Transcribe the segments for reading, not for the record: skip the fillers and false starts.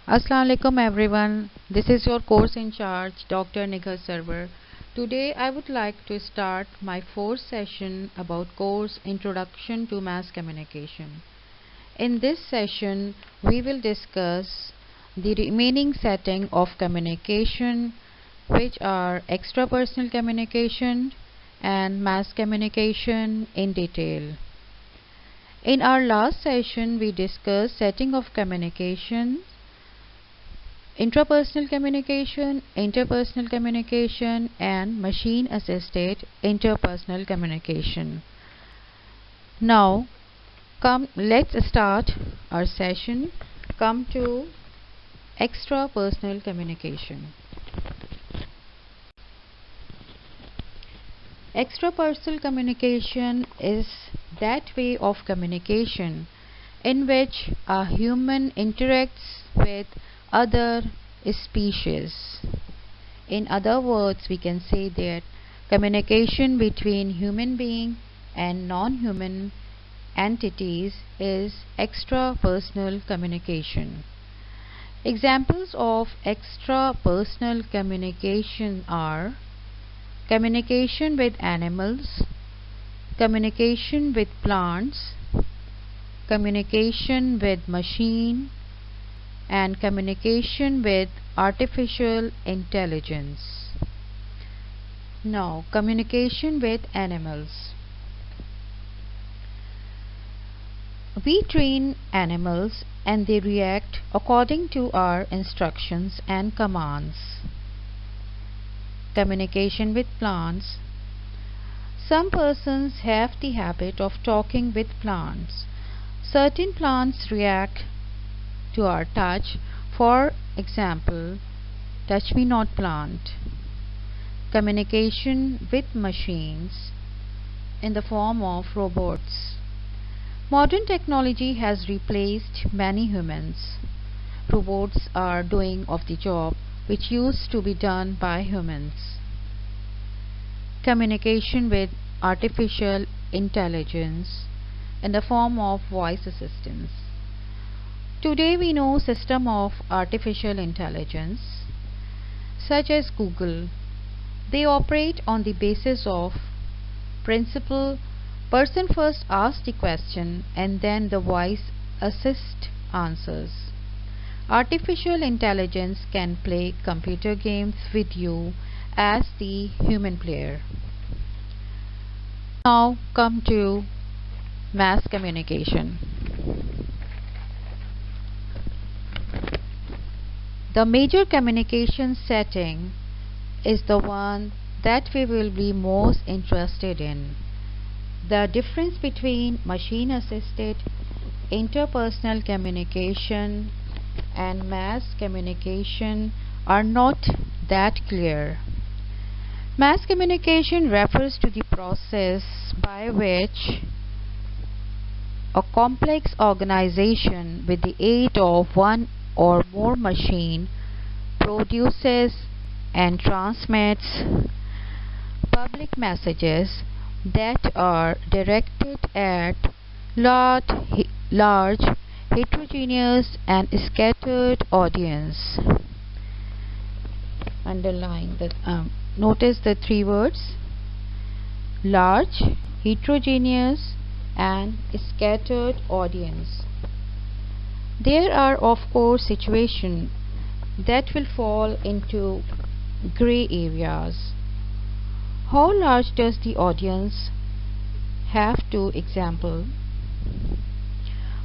Assalamu alaikum everyone. This is your course in charge, Dr. Nikhil Sarwar. Today I would like to start my fourth session about course Introduction to Mass Communication. In this session, we will discuss the remaining setting of communication, which are extrapersonal communication and mass communication in detail. In our last session, we discussed setting of communication, intrapersonal communication, interpersonal communication, and machine assisted interpersonal communication. Now, let's start our session. Come to extrapersonal communication. Extrapersonal communication is that way of communication in which a human interacts with other species. In other words, we can say that communication between human being and non-human entities is extrapersonal communication. Examples of extrapersonal communication are communication with animals, communication with plants, communication with machine, and communication with artificial intelligence. Now, communication with animals. We train animals and they react according to our instructions and commands. Communication with plants. Some persons have the habit of talking with plants. Certain plants react to our touch. For example, touch me not plant. Communication with machines in the form of robots. Modern technology has replaced many humans. Robots are doing of the job which used to be done by humans. Communication with artificial intelligence in the form of voice assistants. Today we know system of artificial intelligence such as Google. They operate on the basis of principle person first asks the question and then the voice assist answers. Artificial intelligence can play computer games with you as the human player. Now come to mass communication. The major communication setting is the one that we will be most interested in. The difference between machine assisted interpersonal communication and mass communication are not that clear. Mass communication refers to the process by which a complex organization with the aid of one or more machine produces and transmits public messages that are directed at large heterogeneous and scattered audience. Underline the notice the three words: large, heterogeneous, and scattered audience. There are of course situations that will fall into gray areas. How large does the audience have to example?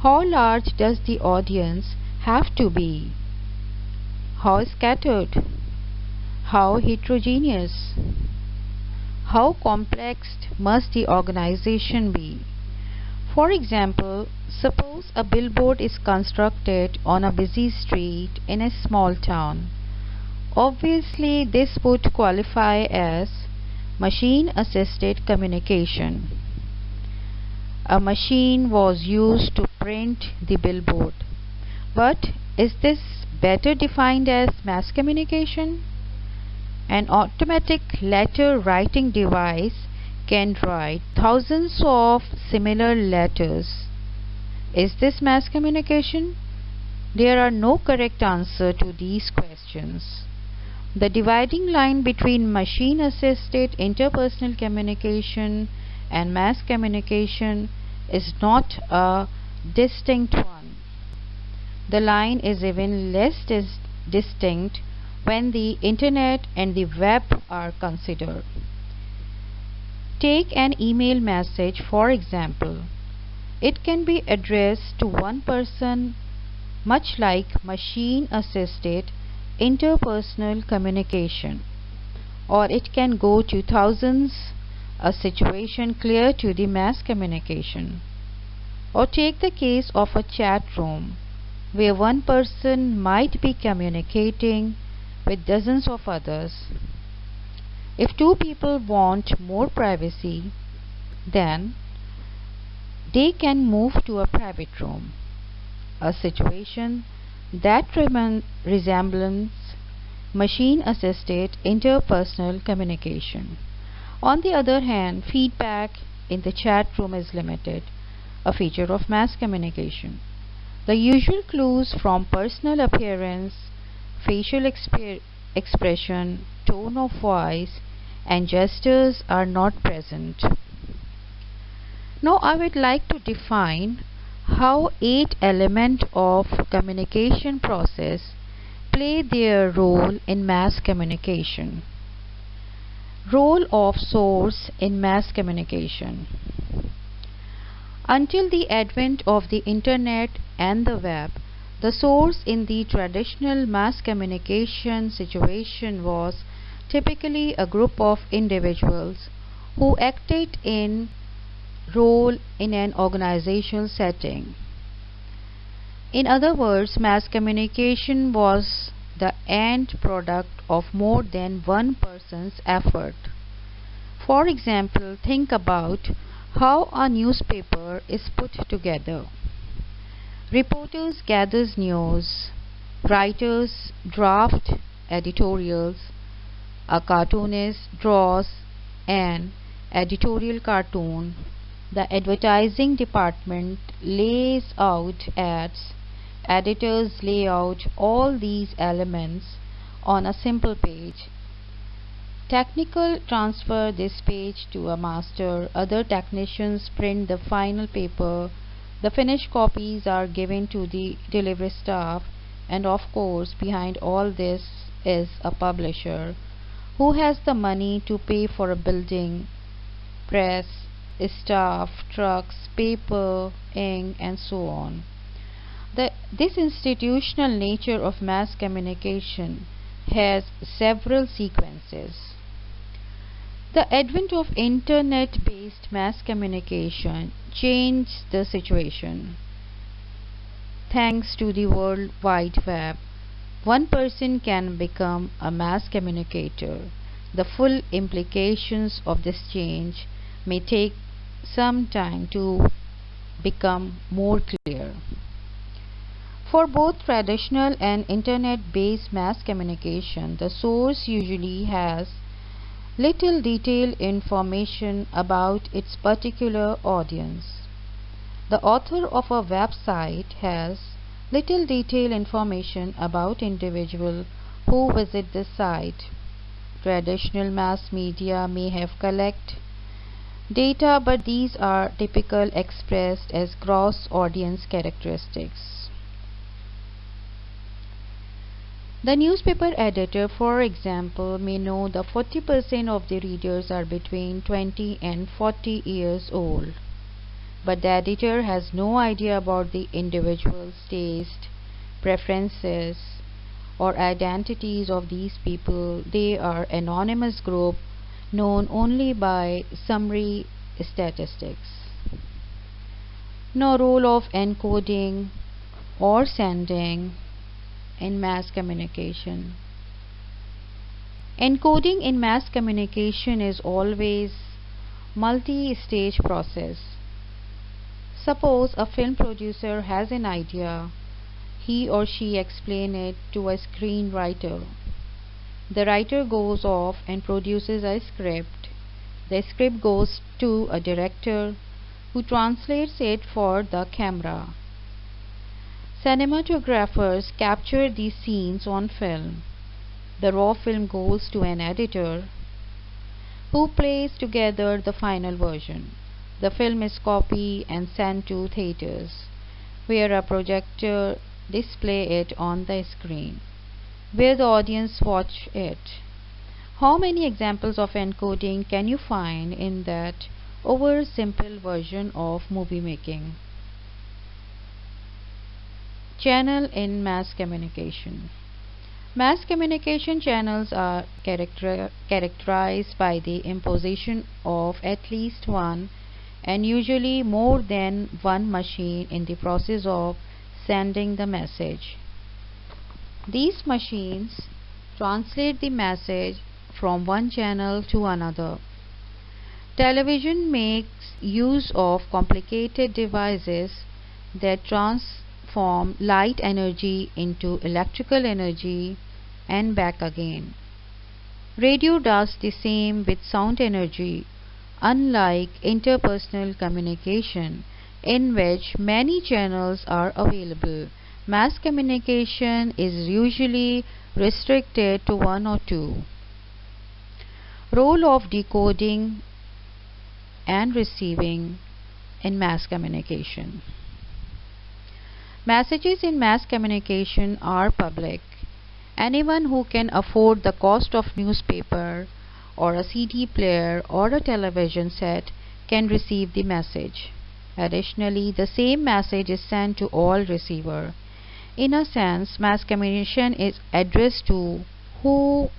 How large does the audience have to be? How scattered? How heterogeneous? How complex must the organization be? For example, suppose a billboard is constructed on a busy street in a small town. Obviously, this would qualify as machine-assisted communication. A machine was used to print the billboard. But is this better defined as mass communication? An automatic letter writing device can write thousands of similar letters. Is this mass communication? There are no correct answers to these questions. The dividing line between machine-assisted interpersonal communication and mass communication is not a distinct one. The line is even less distinct when the Internet and the web are considered. Take an email message, for example. It can be addressed to one person, much like machine-assisted interpersonal communication, or it can go to thousands, a situation clear to the mass communication. Or take the case of a chat room, where one person might be communicating with dozens of others. If two people want more privacy, then they can move to a private room, a situation that resembles machine-assisted interpersonal communication. On the other hand, feedback in the chat room is limited, a feature of mass communication. The usual clues from personal appearance, facial expression, tone of voice, and gestures are not present. Now I would like to define how 8 elements of communication process play their role in mass communication. Role of source in mass communication. Until the advent of the Internet and the web, the source in the traditional mass communication situation was typically a group of individuals who acted in role in an organizational setting. In other words, mass communication was the end product of more than one person's effort. For example, think about how a newspaper is put together. Reporters gather news, writers draft editorials, a cartoonist draws an editorial cartoon, the advertising department lays out ads, editors lay out all these elements on a simple page. Technical transfer this page to a master, other technicians print the final paper, the finished copies are given to the delivery staff, and of course behind all this is a publisher who has the money to pay for a building, press, staff, trucks, paper, ink, and so on. This institutional nature of mass communication has several sequences. The advent of Internet-based mass communication changed the situation. Thanks to the World Wide Web, one person can become a mass communicator. The full implications of this change may take some time to become more clear. For both traditional and Internet-based mass communication, the source usually has little detailed information about its particular audience. The author of a website has little detailed information about individuals who visit the site. Traditional mass media may have collect data, but these are typically expressed as gross audience characteristics. The newspaper editor, for example, may know that 40% of the readers are between 20 and 40 years old, but the editor has no idea about the individual's taste, preferences, or identities of these people. They are anonymous group known only by summary statistics. No role of encoding or sending in mass communication. Encoding in mass communication is always multi-stage process. Suppose a film producer has an idea. He or she explains it to a screenwriter. The writer goes off and produces a script. The script goes to a director who translates it for the camera. Cinematographers capture these scenes on film. The raw film goes to an editor who plays together the final version. The film is copied and sent to theaters, where a projector displays it on the screen, where the audience watch it. How many examples of encoding can you find in that oversimple version of movie making? Channel in mass communication. Mass communication channels are characterized by the imposition of at least one and usually more than one machine in the process of sending the message. These machines translate the message from one channel to another. Television makes use of complicated devices that transform light energy into electrical energy and back again. Radio does the same with sound energy. Unlike interpersonal communication, in which many channels are available, mass communication is usually restricted to one or two. Role of decoding and receiving in mass communication. Messages in mass communication are public. Anyone who can afford the cost of newspaper or a CD player or a television set can receive the message. Additionally, the same message is sent to all receivers. In a sense, mass communication is addressed to whom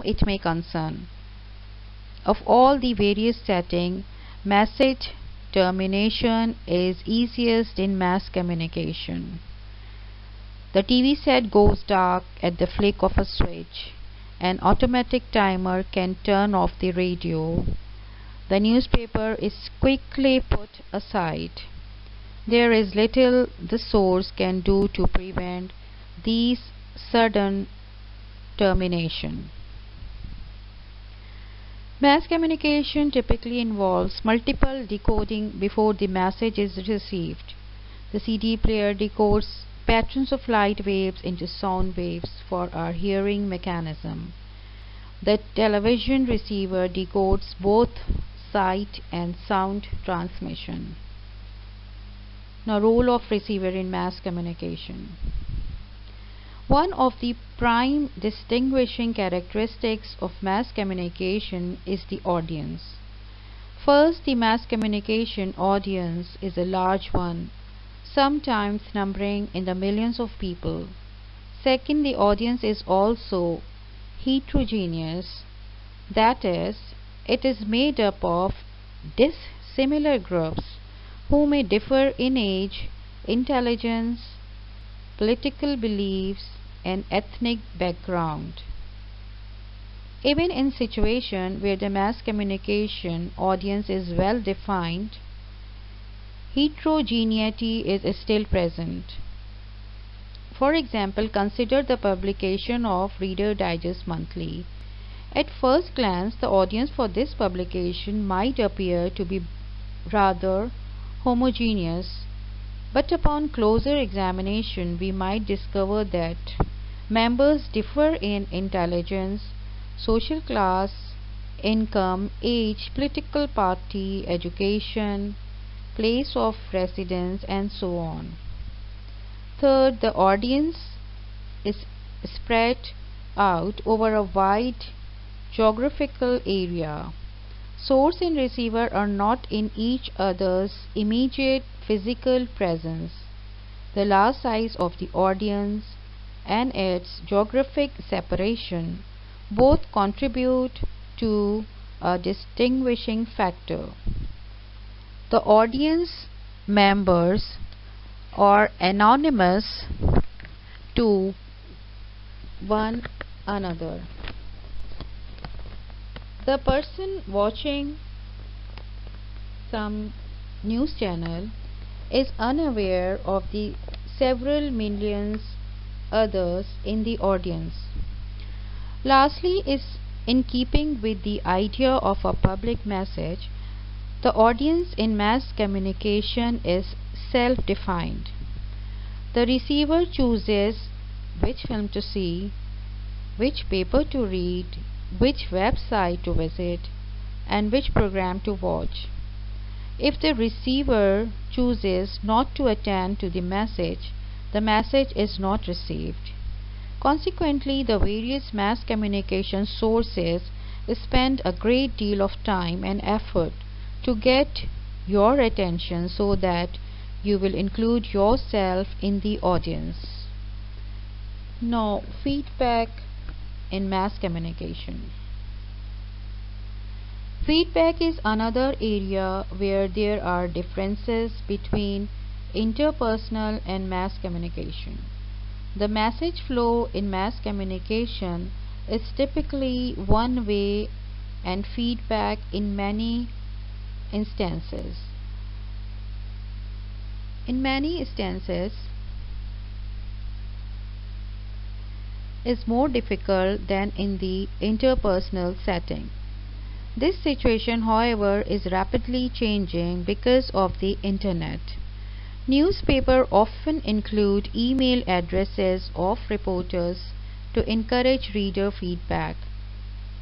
it may concern. Of all the various settings, message termination is easiest in mass communication. The TV set goes dark at the flick of a switch. An automatic timer can turn off the radio. The newspaper is quickly put aside. There is little the source can do to prevent these sudden termination. Mass communication typically involves multiple decoding before the message is received. The CD player decodes patterns of light waves into sound waves for our hearing mechanism. The television receiver decodes both sight and sound transmission. Now, role of receiver in mass communication. One of the prime distinguishing characteristics of mass communication is the audience. First, the mass communication audience is a large one, sometimes numbering in the millions of people. Second, the audience is also heterogeneous, that is, it is made up of dissimilar groups who may differ in age, intelligence, political beliefs, and ethnic background. Even in situations where the mass communication audience is well defined, heterogeneity is still present. For example, consider the publication of Reader Digest Monthly. At first glance, the audience for this publication might appear to be rather homogeneous, but upon closer examination we might discover that members differ in intelligence, social class, income, age, political party, education, place of residence, and so on. Third, the audience is spread out over a wide geographical area. Source and receiver are not in each other's immediate physical presence. The large size of the audience and its geographic separation both contribute to a distinguishing factor. The audience members are anonymous to one another. The person watching some news channel is unaware of the several millions others in the audience. Lastly, is in keeping with the idea of a public message, the audience in mass communication is self-defined. The receiver chooses which film to see, which paper to read, which website to visit, and which program to watch. If the receiver chooses not to attend to the message is not received. Consequently, the various mass communication sources spend a great deal of time and effort to get your attention so that you will include yourself in the audience. Now, feedback in mass communication. Feedback is another area where there are differences between interpersonal and mass communication. The message flow in mass communication is typically one way and feedback in many instances. Is more difficult than in the interpersonal setting. This situation, however, is rapidly changing because of the internet. Newspapers often include email addresses of reporters to encourage reader feedback.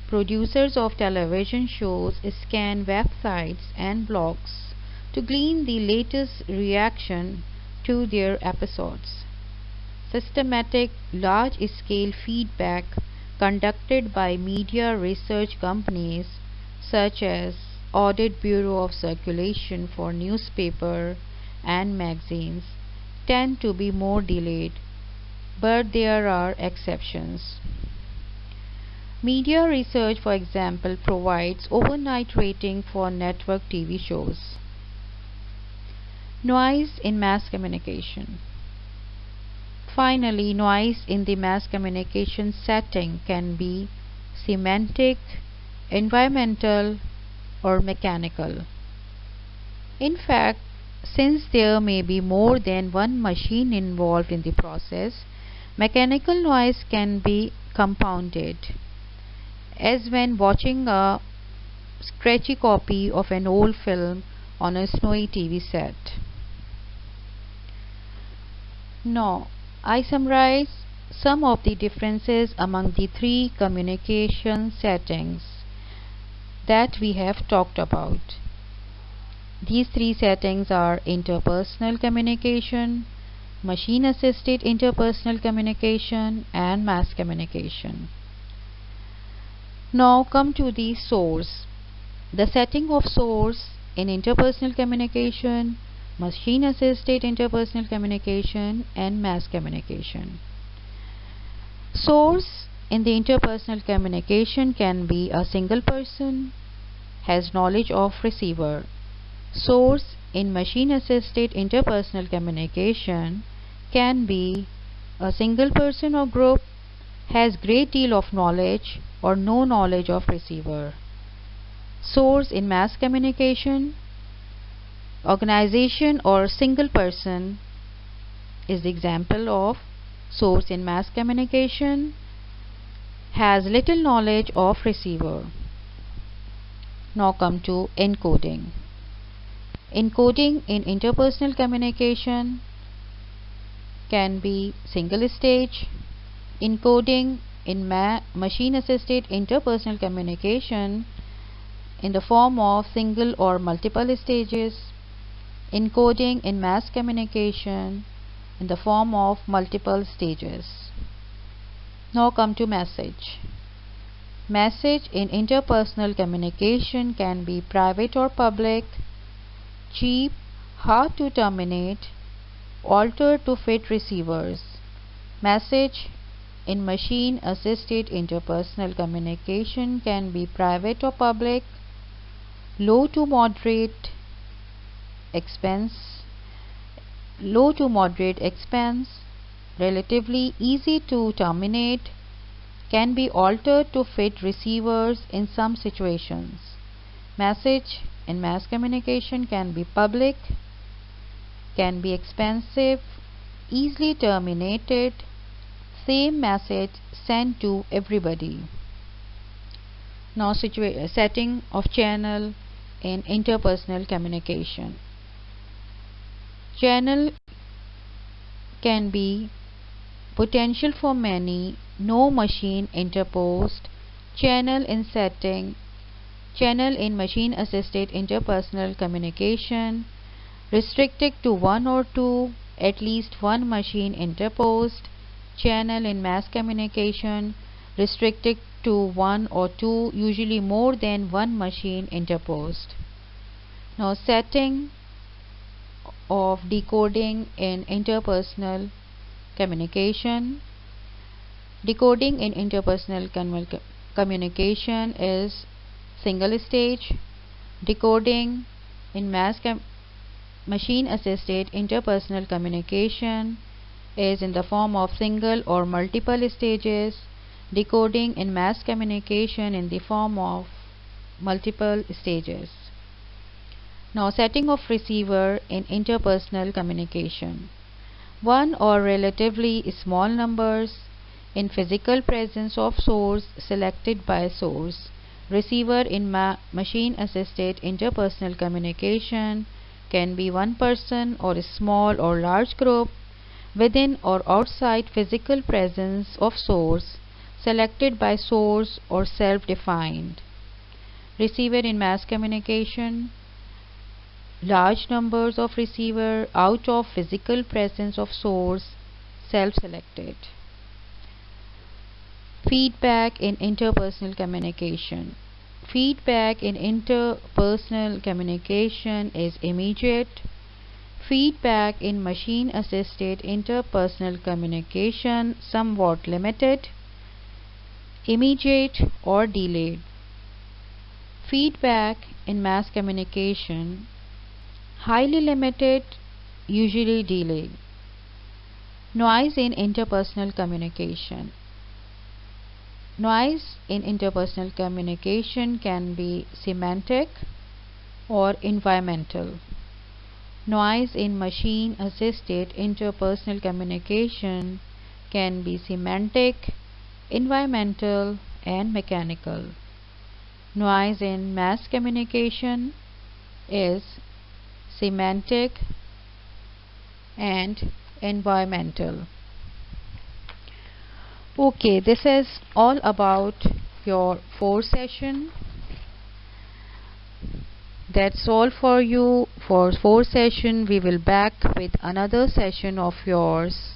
Producers of television shows scan websites and blogs to glean the latest reaction to their episodes. Systematic, large-scale feedback conducted by media research companies such as Audit Bureau of Circulation for newspaper and magazines tend to be more delayed, but there are exceptions. Media research, for example, provides overnight rating for network TV shows. Noise in mass communication. Finally, noise in the mass communication setting can be semantic, environmental, or mechanical. In fact, since there may be more than one machine involved in the process, mechanical noise can be compounded, as when watching a scratchy copy of an old film on a snowy TV set. Now, I summarize some of the differences among the three communication settings that we have talked about. These three settings are interpersonal communication, machine-assisted interpersonal communication, and mass communication. Now come to the source. The setting of source in interpersonal communication, machine-assisted interpersonal communication, and mass communication. Source in the interpersonal communication can be a single person, has knowledge of receiver. Source in machine-assisted interpersonal communication can be a single person or group, has great deal of knowledge or no knowledge of receiver. Source in mass communication, organization or single person is the example of source in mass communication, has little knowledge of receiver. Now come to encoding. Encoding in interpersonal communication can be single stage. Encoding in machine-assisted interpersonal communication in the form of single or multiple stages. Encoding in mass communication in the form of multiple stages. Now come to message. Message in interpersonal communication can be private or public, cheap, hard to terminate, altered to fit receivers. Message in machine-assisted interpersonal communication can be private or public, low to moderate expense, relatively easy to terminate, can be altered to fit receivers in some situations. Message in mass communication can be public, can be expensive, easily terminated, same message sent to everybody. Now setting of channel in interpersonal communication. Channel can be potential for many, no machine interposed, channel in setting, channel in machine assisted interpersonal communication, restricted to one or two, at least one machine interposed, channel in mass communication, restricted to one or two, usually more than one machine interposed. Now, setting of decoding in interpersonal communication. Decoding in interpersonal communication is single stage. Decoding in machine assisted interpersonal communication is in the form of single or multiple stages. Decoding in mass communication in the form of multiple stages. Now, setting of receiver in interpersonal communication. One or relatively small numbers in physical presence of source selected by source. Receiver in machine assisted interpersonal communication can be one person or a small or large group within or outside physical presence of source selected by source or self-defined. Receiver in mass communication, large numbers of receiver out of physical presence of source self-selected. Feedback in interpersonal communication. Feedback in interpersonal communication is immediate. Feedback in machine assisted interpersonal communication somewhat limited, immediate or delayed. Feedback in mass communication, highly limited, usually delayed. Noise in interpersonal communication. Noise in interpersonal communication can be semantic or environmental. Noise in machine assisted interpersonal communication can be semantic, environmental, and mechanical. Noise in mass communication is semantic and environmental. Okay, this is all about your 4 session. That's all for you for 4 session. We will back with another session of yours.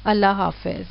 Allah Hafiz.